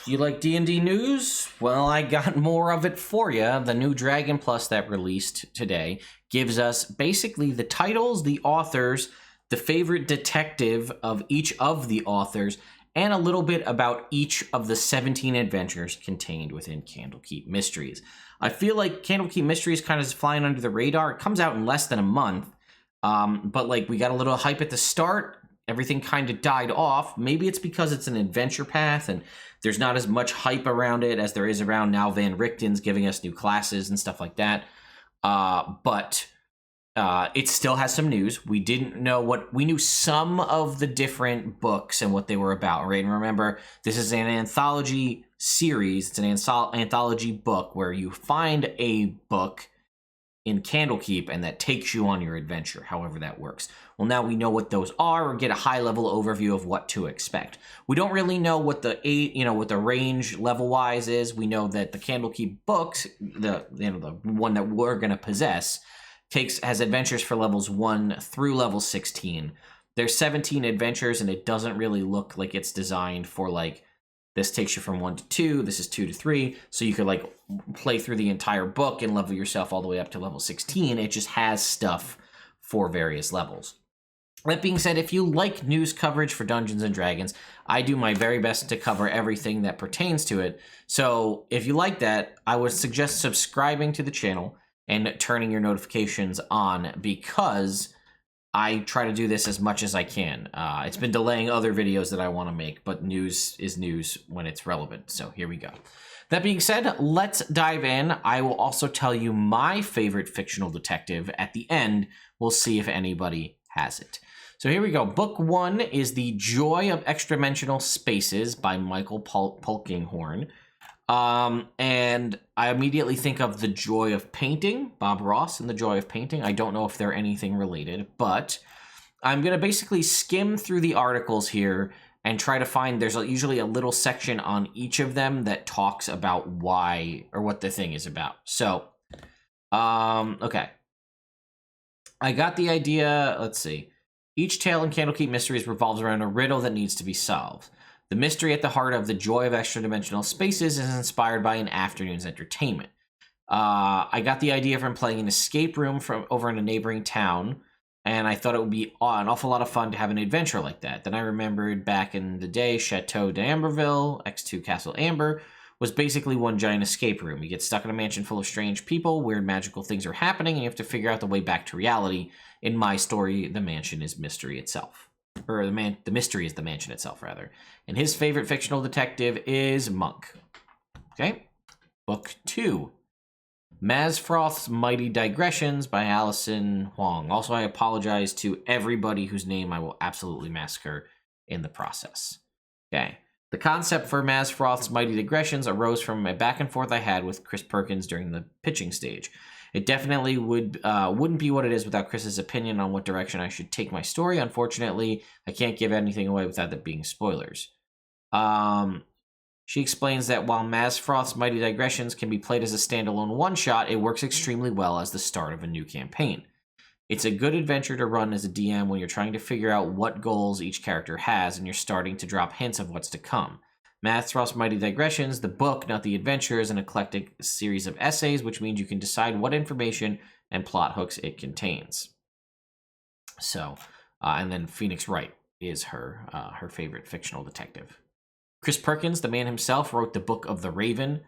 You like D&D news? Well, I got more of it for you. The new Dragon Plus that released today gives us basically the titles, the authors, the favorite detective of each of the authors, and a little bit about each of the 17 adventures contained within Candlekeep Mysteries. I feel like Candlekeep Mysteries kind of is flying under the radar. It comes out in less than a month, but like we got a little hype at the start. Everything kind of died off. Maybe it's because it's an adventure path and there's not as much hype around it as there is around now Van Richten's giving us new classes and stuff like that. But it still has some news. We didn't know we knew some of the different books and what they were about, right? And remember, this is an anthology series. It's an anthology book where you find a book in Candlekeep and that takes you on your adventure, however that works. Well, now we know what those are, or get a high-level overview of what to expect. We don't really know what what the range level-wise is. We know that the Candlekeep books, the one that we're going to possess, has adventures for levels 1 through level 16. There's 17 adventures, and it doesn't really look like it's designed for, like, this takes you from 1 to 2, this is 2 to 3, so you could, like, play through the entire book and level yourself all the way up to level 16. It just has stuff for various levels. That being said, if you like news coverage for Dungeons & Dragons, I do my very best to cover everything that pertains to it. So if you like that, I would suggest subscribing to the channel and turning your notifications on, because I try to do this as much as I can. It's been delaying other videos that I want to make, but news is news when it's relevant. So here we go. That being said, let's dive in. I will also tell you my favorite fictional detective at the end. We'll see if anybody has it. So here we go. Book 1 is The Joy of Extradimensional Spaces by Michael Polkinghorne. And I immediately think of The Joy of Painting, Bob Ross and The Joy of Painting. I don't know if they're anything related, but I'm going to basically skim through the articles here and try to find, there's usually a little section on each of them that talks about why or what the thing is about. So, okay. I got the idea. Let's see. Each tale in Candlekeep Mysteries revolves around a riddle that needs to be solved. The mystery at the heart of The Joy of Extradimensional Spaces is inspired by an afternoon's entertainment. I got the idea from playing an escape room from over in a neighboring town, and I thought it would be an awful lot of fun to have an adventure like that. Then I remembered back in the day, Chateau d'Amberville, X2 Castle Amber, was basically one giant escape room. You get stuck in a mansion full of strange people, weird magical things are happening, and you have to figure out the way back to reality. In my story, the mansion is mystery itself. Or the mystery is the mansion itself, rather. And his favorite fictional detective is Monk. Okay? Book 2. Mazfroth's Mighty Digressions by Alison Huang. Also, I apologize to everybody whose name I will absolutely massacre in the process. Okay. The concept for Mazfroth's Mighty Digressions arose from a back and forth I had with Chris Perkins during the pitching stage. It definitely wouldn't be what it is without Chris's opinion on what direction I should take my story. Unfortunately, I can't give anything away without that being spoilers. She explains that while Mazfroth's Mighty Digressions can be played as a standalone one-shot, it works extremely well as the start of a new campaign. It's a good adventure to run as a DM when you're trying to figure out what goals each character has and you're starting to drop hints of what's to come. Mazfroth's Mighty Digressions, the book, not the adventure, is an eclectic series of essays, which means you can decide what information and plot hooks it contains. So, and then Phoenix Wright is her favorite fictional detective. Chris Perkins, the man himself, wrote the Book of the Raven.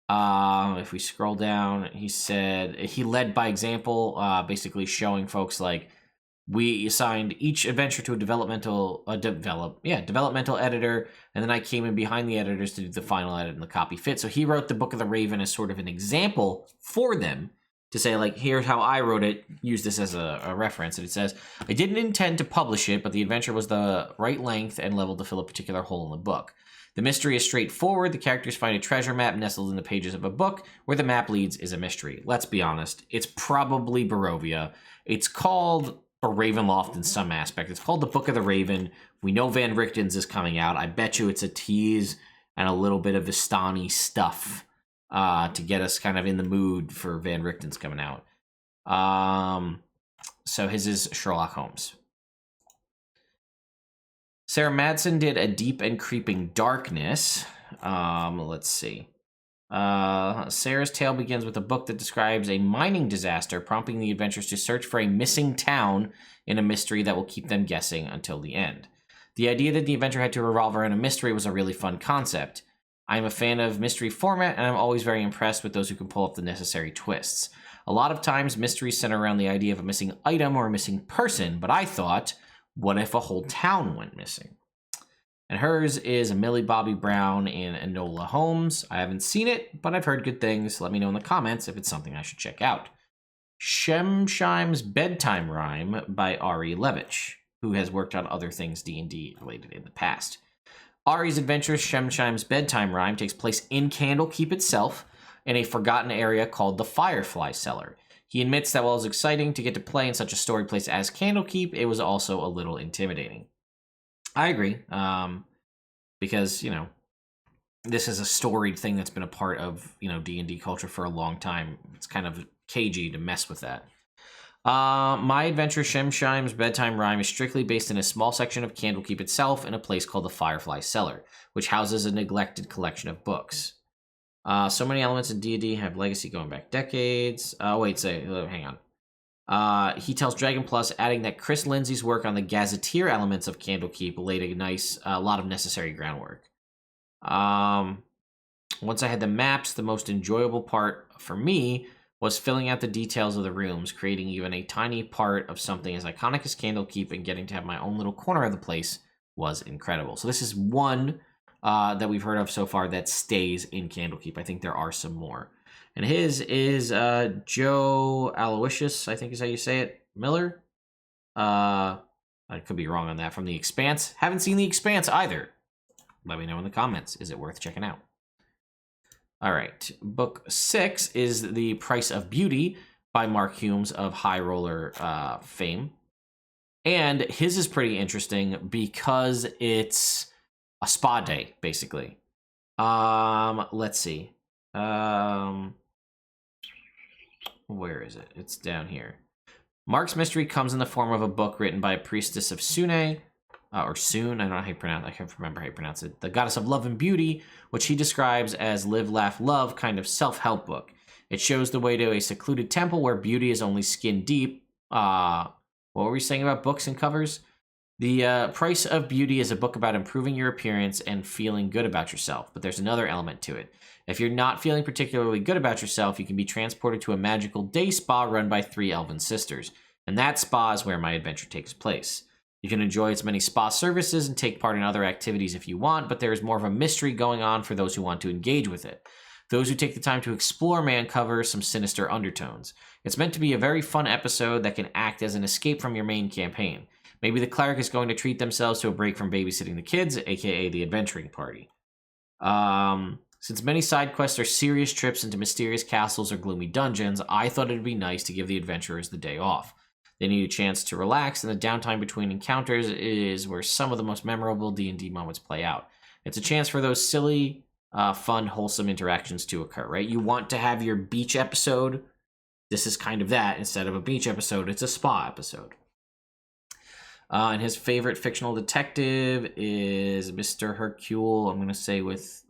If we scroll down, he said he led by example, basically showing folks like, we assigned each adventure to a developmental editor, and then I came in behind the editors to do the final edit and the copy fit. So he wrote the Book of the Raven as sort of an example for them to say, like, here's how I wrote it, use this as a reference. And it says, I didn't intend to publish it, but the adventure was the right length and level to fill a particular hole in the book. The mystery is straightforward. The characters find a treasure map nestled in the pages of a book. Where the map leads is a mystery. Let's be honest. It's probably Barovia. It's called Ravenloft in some aspect. It's called the Book of the Raven. We know Van Richten's is coming out. I bet you it's a tease and a little bit of Vistani stuff to get us kind of in the mood for Van Richten's coming out. So his is Sherlock Holmes. Sarah Madsen did A Deep and Creeping Darkness. Let's see. Sarah's tale begins with a book that describes a mining disaster, prompting the adventurers to search for a missing town in a mystery that will keep them guessing until the end. The idea that the adventure had to revolve around a mystery was a really fun concept. I'm a fan of mystery format, and I'm always very impressed with those who can pull up the necessary twists. A lot of times, mysteries center around the idea of a missing item or a missing person, but I thought, what if a whole town went missing? And hers is a Millie Bobby Brown in Enola Holmes. I haven't seen it, but I've heard good things. Let me know in the comments if it's something I should check out. Shemshime's Bedtime Rhyme by Ari Levitch, who has worked on other things D&D related in the past. Ari's adventure, Shemshime's Bedtime Rhyme, takes place in Candlekeep itself, in a forgotten area called the Firefly Cellar. He admits that while it was exciting to get to play in such a storied place as Candlekeep, it was also a little intimidating. I agree, because, this is a storied thing that's been a part of, D&D culture for a long time. It's kind of cagey to mess with that. My adventure, Shemshime's Bedtime Rhyme, is strictly based in a small section of Candlekeep itself in a place called the Firefly Cellar, which houses a neglected collection of books. So many elements in D&D have legacy going back decades. Hang on. He tells Dragon Plus, adding that Chris Lindsay's work on the gazetteer elements of Candlekeep laid a lot of necessary groundwork. Once I had the maps, the most enjoyable part for me was filling out the details of the rooms, creating even a tiny part of something as iconic as Candlekeep, and getting to have my own little corner of the place was incredible. So this is one that we've heard of so far that stays in Candlekeep. I think there are some more. And his is Joe Aloysius, I think is how you say it, Miller. I could be wrong on that. From The Expanse. Haven't seen The Expanse either. Let me know in the comments. Is it worth checking out? All right. Book 6 is The Price of Beauty by Mark Humes of High Roller fame. And his is pretty interesting because it's a spa day, basically. Let's see. Where is it? It's down here. Mark's mystery comes in the form of a book written by a priestess of Sune, or Soon, I don't know how you pronounce it. I can't remember how you pronounce it. The goddess of love and beauty, which he describes as live, laugh, love kind of self-help book. It shows the way to a secluded temple where beauty is only skin deep. What were we saying about books and covers? The Price of Beauty is a book about improving your appearance and feeling good about yourself, but there's another element to it. If you're not feeling particularly good about yourself, you can be transported to a magical day spa run by 3 elven sisters, and that spa is where my adventure takes place. You can enjoy its many spa services and take part in other activities if you want, but there is more of a mystery going on for those who want to engage with it. Those who take the time to explore may uncover some sinister undertones. It's meant to be a very fun episode that can act as an escape from your main campaign. Maybe the cleric is going to treat themselves to a break from babysitting the kids, aka the adventuring party. Since many side quests are serious trips into mysterious castles or gloomy dungeons, I thought it would be nice to give the adventurers the day off. They need a chance to relax, and the downtime between encounters is where some of the most memorable D&D moments play out. It's a chance for those silly, fun, wholesome interactions to occur, right? You want to have your beach episode. This is kind of that. Instead of a beach episode, it's a spa episode. And his favorite fictional detective is Mr. Hercule, I'm going to say with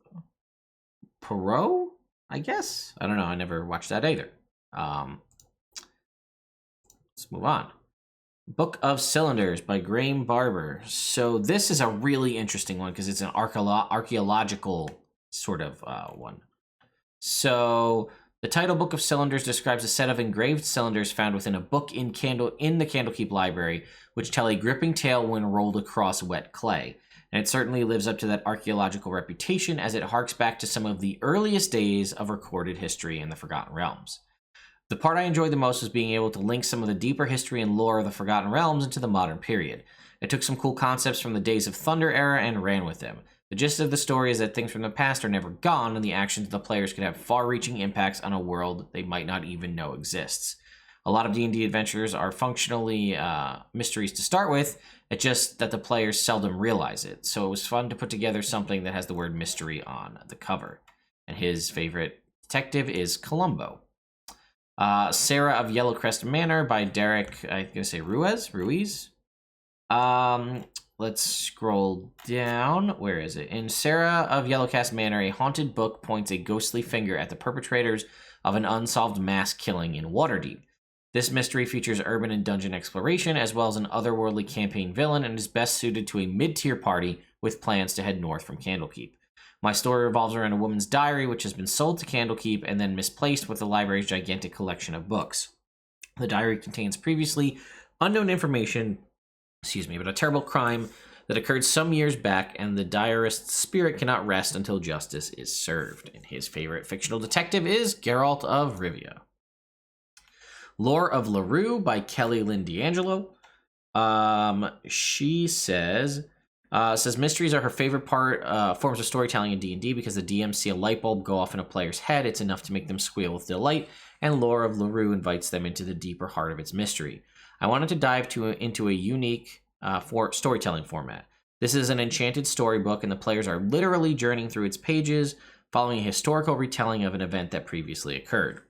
Poirot, I guess? I don't know. I never watched that either. Let's move on. Book of Cylinders by Graham Barber. So this is a really interesting one because it's an archaeological sort of one. So the title Book of Cylinders describes a set of engraved cylinders found within a book in the Candlekeep library, which tell a gripping tale when rolled across wet clay. And it certainly lives up to that archaeological reputation as it harks back to some of the earliest days of recorded history in the Forgotten Realms. The part I enjoyed the most was being able to link some of the deeper history and lore of the Forgotten Realms into the modern period. It took some cool concepts from the Days of Thunder era and ran with them. The gist of the story is that things from the past are never gone, and the actions of the players can have far-reaching impacts on a world they might not even know exists. A lot of D&D adventures are functionally mysteries to start with, it's just that the players seldom realize it. So it was fun to put together something that has the word mystery on the cover. And his favorite detective is Columbo. Sarah of Yellowcrest Manor by Derek, I'm going to say Ruiz? let's scroll down. Where is it? In Sarah of Yellowcrest Manor, a haunted book points a ghostly finger at the perpetrators of an unsolved mass killing in Waterdeep. This mystery features urban and dungeon exploration, as well as an otherworldly campaign villain, and is best suited to a mid-tier party with plans to head north from Candlekeep. My story revolves around a woman's diary, which has been sold to Candlekeep and then misplaced with the library's gigantic collection of books. The diary contains previously unknown information, but a terrible crime that occurred some years back, and the diarist's spirit cannot rest until justice is served. And his favorite fictional detective is Geralt of Rivia. Lore of Lurue by Kelly Lynn D'Angelo. She says mysteries are her favorite forms of storytelling in D&D because the DMs see a light bulb go off in a player's head. It's enough to make them squeal with delight, and Lore of Lurue invites them into the deeper heart of its mystery. I wanted to dive into a unique storytelling format. This is an enchanted storybook, and the players are literally journeying through its pages, following a historical retelling of an event that previously occurred.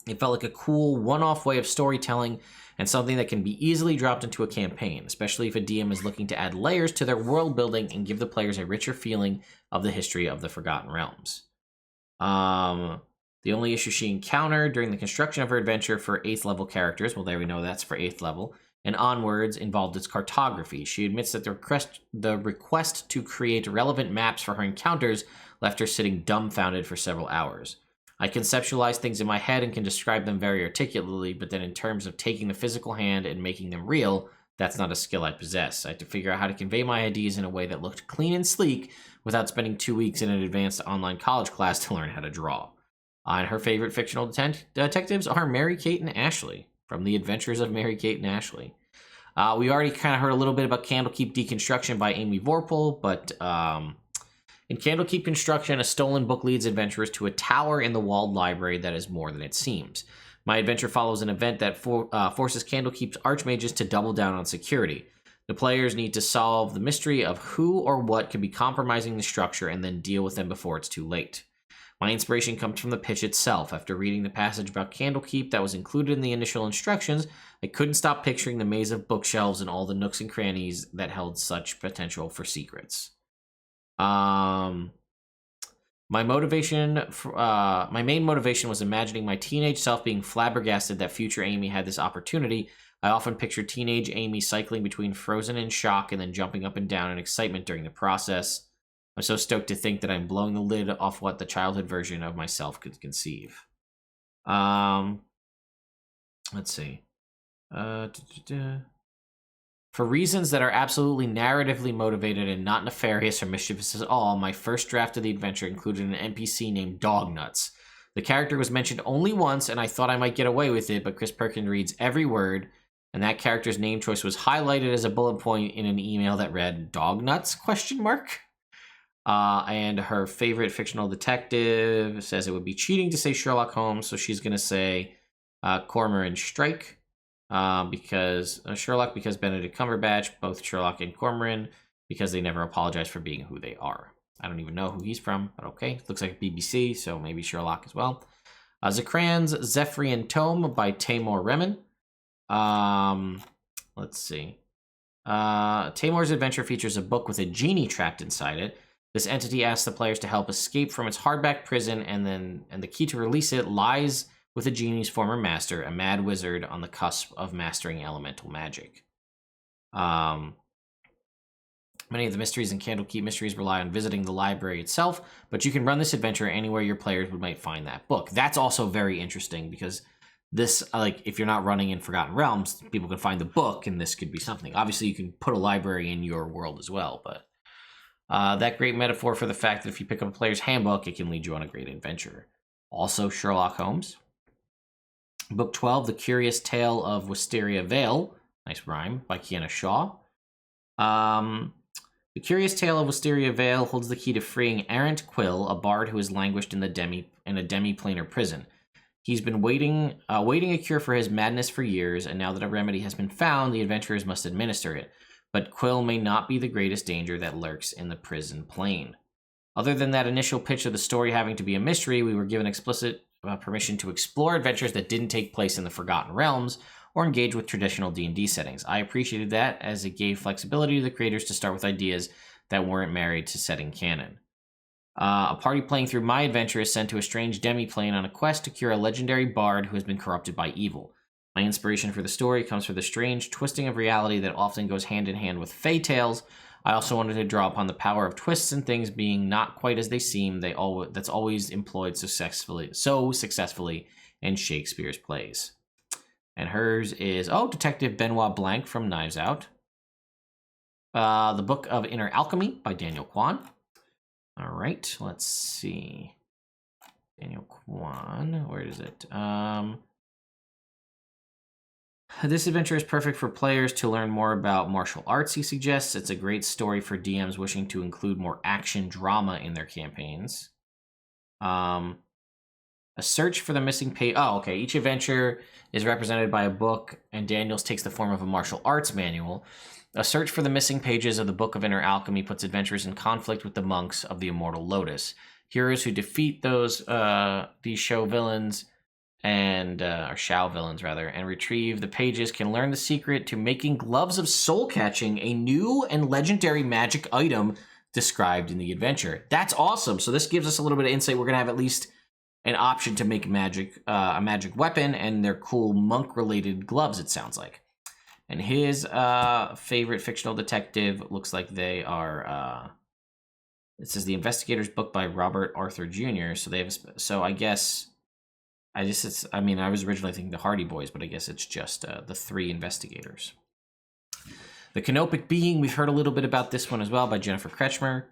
It felt like a cool one-off way of storytelling and something that can be easily dropped into a campaign, especially if a DM is looking to add layers to their world building and give the players a richer feeling of the history of the Forgotten Realms. The only issue she encountered during the construction of her adventure for 8th level characters, well, there we know that's for 8th level, and onwards involved its cartography. She admits that the request to create relevant maps for her encounters left her sitting dumbfounded for several hours. I conceptualize things in my head and can describe them very articulately, but then in terms of taking the physical hand and making them real, that's not a skill I possess. I had to figure out how to convey my ideas in a way that looked clean and sleek without spending 2 weeks in an advanced online college class to learn how to draw. And her favorite fictional detectives are Mary Kate and Ashley, from The Adventures of Mary Kate and Ashley. We already kind of heard a little bit about Candlekeep Dekonstruktion by Amy Vorpal, but in Candlekeep Construction, a stolen book leads adventurers to a tower in the walled library that is more than it seems. My adventure follows an event that forces Candlekeep's archmages to double down on security. The players need to solve the mystery of who or what could be compromising the structure and then deal with them before it's too late. My inspiration comes from the pitch itself. After reading the passage about Candlekeep that was included in the initial instructions, I couldn't stop picturing the maze of bookshelves and all the nooks and crannies that held such potential for secrets. My main motivation was imagining my teenage self being flabbergasted that future Amy had this opportunity. I often pictured teenage Amy cycling between frozen in shock and then jumping up and down in excitement during the process. I'm so stoked to think that I'm blowing the lid off what the childhood version of myself could conceive. Let's see. For reasons that are absolutely narratively motivated and not nefarious or mischievous at all, my first draft of the adventure included an NPC named Dognuts. The character was mentioned only once, and I thought I might get away with it, but Chris Perkins reads every word, and that character's name choice was highlighted as a bullet point in an email that read, Dognuts, ? And her favorite fictional detective says it would be cheating to say Sherlock Holmes, so she's going to say Cormoran Strike. Because Sherlock, because Benedict Cumberbatch, both Sherlock and Cormoran, because they never apologize for being who they are. I don't even know who he's from, but okay. Looks like BBC, so maybe Sherlock as well. Zikran's Zephyrean Tome by Tamor Remen. Let's see. Tamor's adventure features a book with a genie trapped inside it. This entity asks the players to help escape from its hardback prison, and the key to release it lies with the genie's former master, a mad wizard on the cusp of mastering elemental magic. Many of the mysteries in Candlekeep Mysteries rely on visiting the library itself, but you can run this adventure anywhere your players might find that book. That's also very interesting because this, if you're not running in Forgotten Realms, people can find the book, and this could be something. Obviously, you can put a library in your world as well, but that great metaphor for the fact that if you pick up a player's handbook, it can lead you on a great adventure. Also, Sherlock Holmes. Book 12, The Curious Tale of Wisteria Vale. Nice rhyme, by Kiana Shaw. The Curious Tale of Wisteria Vale holds the key to freeing Errant Quill, a bard who has languished in a demi-planar prison. He's been waiting a cure for his madness for years, and now that a remedy has been found, the adventurers must administer it. But Quill may not be the greatest danger that lurks in the prison plane. Other than that initial pitch of the story having to be a mystery, we were given explicit permission to explore adventures that didn't take place in the Forgotten Realms, or engage with traditional D&D settings. I appreciated that, as it gave flexibility to the creators to start with ideas that weren't married to setting canon. A party playing through my adventure is sent to a strange demi-plane on a quest to cure a legendary bard who has been corrupted by evil. My inspiration for the story comes from the strange twisting of reality that often goes hand in hand with fey tales. I also wanted to draw upon the power of twists and things being not quite as they seem. That's always employed so successfully in Shakespeare's plays. And hers is Detective Benoit Blanc from Knives Out. The Book of Inner Alchemy by Daniel Kwan. All right, let's see. Daniel Kwan, where is it? This adventure is perfect for players to learn more about martial arts, he suggests. It's a great story for DMs wishing to include more action drama in their campaigns. A search for the missing page. Each adventure is represented by a book, and Daniel's takes the form of a martial arts manual. A search for the missing pages of the Book of Inner Alchemy puts adventurers in conflict with the monks of the Immortal Lotus. Heroes who defeat these show villains and retrieve the pages can learn the secret to making gloves of soul catching, a new and legendary magic item described in the adventure. That's awesome. So this gives us a little bit of insight. We're going to have at least an option to make a magic weapon, and they're cool monk-related gloves, it sounds like. And his favorite fictional detective looks like they are. It says The Investigator's Book by Robert Arthur Jr. So they have. I was originally thinking the Hardy Boys, but I guess it's just the three investigators. The Canopic Being. We've heard a little bit about this one as well by Jennifer Kretschmer.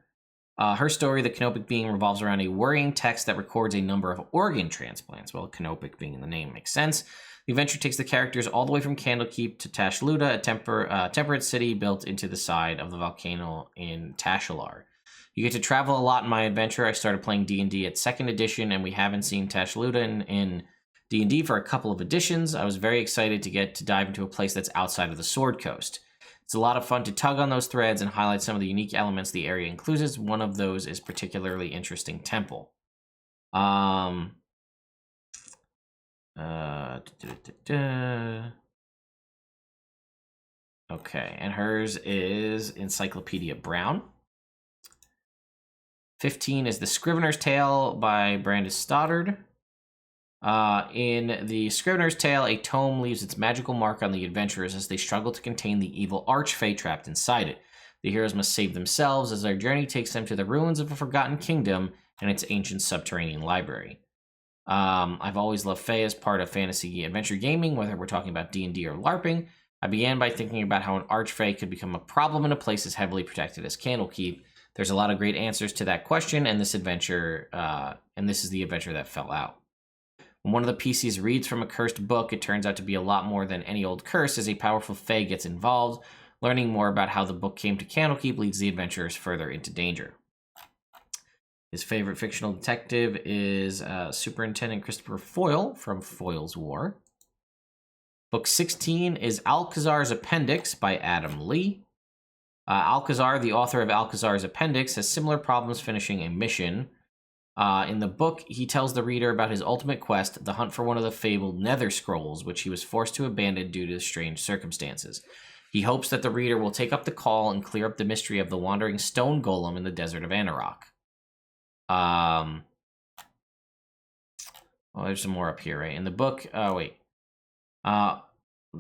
Her story, The Canopic Being, revolves around a worrying text that records a number of organ transplants. Well, Canopic being in the name makes sense. The adventure takes the characters all the way from Candlekeep to Tashluda, a temperate city built into the side of the volcano in Tashalar. You get to travel a lot in my adventure. I started playing D&D at 2nd edition, and we haven't seen Tashluda in D&D for a couple of editions. I was very excited to get to dive into a place that's outside of the Sword Coast. It's a lot of fun to tug on those threads and highlight some of the unique elements the area includes. One of those is particularly interesting temple. Okay, and hers is Encyclopedia Brown. 15 is The Scrivener's Tale by Brandis Stoddard. In The Scrivener's Tale, a tome leaves its magical mark on the adventurers as they struggle to contain the evil archfey trapped inside it. The heroes must save themselves as their journey takes them to the ruins of a forgotten kingdom and its ancient subterranean library. I've always loved Fae as part of fantasy adventure gaming, whether we're talking about D&D or LARPing. I began by thinking about how an archfey could become a problem in a place as heavily protected as Candlekeep. There's a lot of great answers to that question, and this is the adventure that fell out. When one of the PCs reads from a cursed book, it turns out to be a lot more than any old curse, as a powerful fae gets involved. Learning more about how the book came to Candlekeep leads the adventurers further into danger. His favorite fictional detective is Superintendent Christopher Foyle from Foyle's War. Book 16 is Alkazaar's Appendix by Adam Lee. Alkazaar, the author of Alkazaar's Appendix, has similar problems finishing a mission. In the book, he tells the reader about his ultimate quest, the hunt for one of the fabled Nether Scrolls, which he was forced to abandon due to strange circumstances. He hopes that the reader will take up the call and clear up the mystery of the wandering stone golem in the desert of Anarok. There's some more up here, right? In the book, the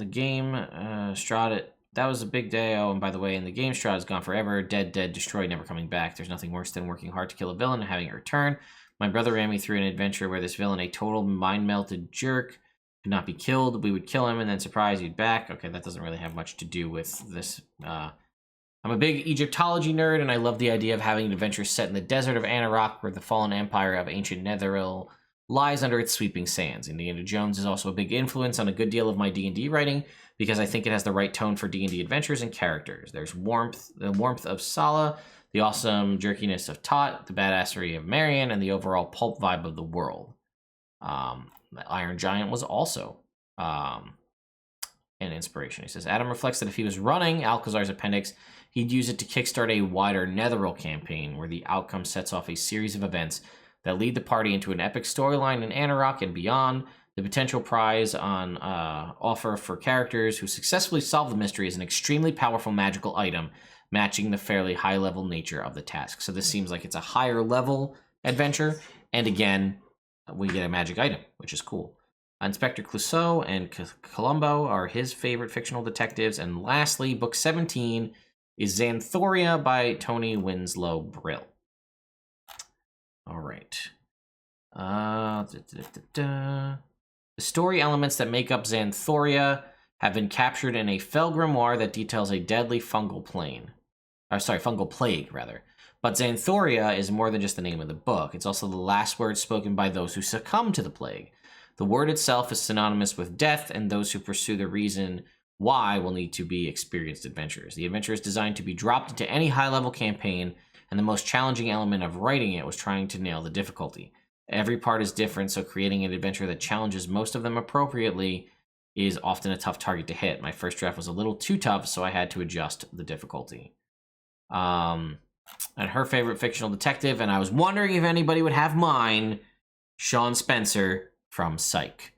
game, Strahd, that was a big day. Oh, and by the way, in the game, Strahd is gone forever. Dead, destroyed, never coming back. There's nothing worse than working hard to kill a villain and having it return. My brother ran me through an adventure where this villain, a total mind-melted jerk, could not be killed. We would kill him and then surprise he'd back. Okay, that doesn't really have much to do with this. I'm a big Egyptology nerd, and I love the idea of having an adventure set in the desert of Anarok, where the fallen empire of ancient Netheril lies under its sweeping sands. Indiana Jones is also a big influence on a good deal of my D&D writing, because I think it has the right tone for D&D adventures and characters. There's the warmth of Sala, the awesome jerkiness of Tot, the badassery of Marion, and the overall pulp vibe of the world. The Iron Giant was also an inspiration. He says, Adam reflects that if he was running Alkazaar's Appendix, he'd use it to kickstart a wider Netheril campaign, where the outcome sets off a series of events that lead the party into an epic storyline in Anarok and beyond. The potential prize on offer for characters who successfully solve the mystery is an extremely powerful magical item, matching the fairly high-level nature of the task. So this seems like it's a higher-level adventure, and again, we get a magic item, which is cool. Inspector Clouseau and Columbo are his favorite fictional detectives, and lastly, book 17 is Xanthoria by Tony Winslow Brill. All right. The story elements that make up Xanthoria have been captured in a fell grimoire that details a deadly fungal plague, rather. But Xanthoria is more than just the name of the book. It's also the last word spoken by those who succumb to the plague. The word itself is synonymous with death, and those who pursue the reason why will need to be experienced adventurers. The adventure is designed to be dropped into any high-level campaign, and the most challenging element of writing it was trying to nail the difficulty. Every part is different, so creating an adventure that challenges most of them appropriately is often a tough target to hit. My first draft was a little too tough, so I had to adjust the difficulty. And her favorite fictional detective, and I was wondering if anybody would have mine, Sean Spencer from Psych.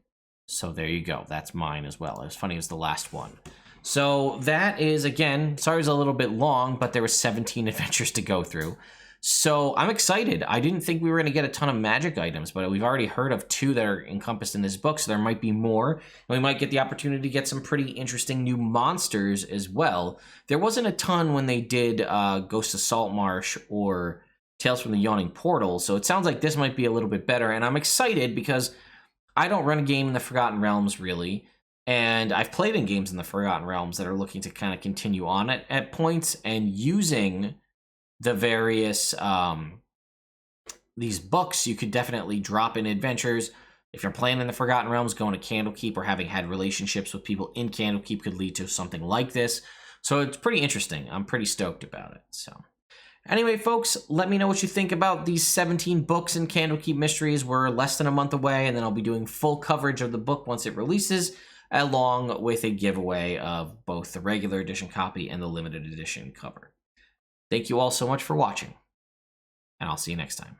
So there you go. That's mine as well. It was funny, it was the last one. So that is, again, sorry it was a little bit long, but there were 17 adventures to go through. So I'm excited. I didn't think we were going to get a ton of magic items, but we've already heard of 2 that are encompassed in this book, so there might be more. And we might get the opportunity to get some pretty interesting new monsters as well. There wasn't a ton when they did Ghost of Saltmarsh or Tales from the Yawning Portal, so it sounds like this might be a little bit better. And I'm excited because I don't run a game in the Forgotten Realms, really. And I've played in games in the Forgotten Realms that are looking to kind of continue on at points, and using the various these books, you could definitely drop in adventures. If you're playing in the Forgotten Realms, going to Candlekeep or having had relationships with people in Candlekeep could lead to something like this. So it's pretty interesting. I'm pretty stoked about it. So anyway, folks, let me know what you think about these 17 books in Candlekeep Mysteries. We're less than a month away, and then I'll be doing full coverage of the book once it releases, along with a giveaway of both the regular edition copy and the limited edition cover. Thank you all so much for watching, and I'll see you next time.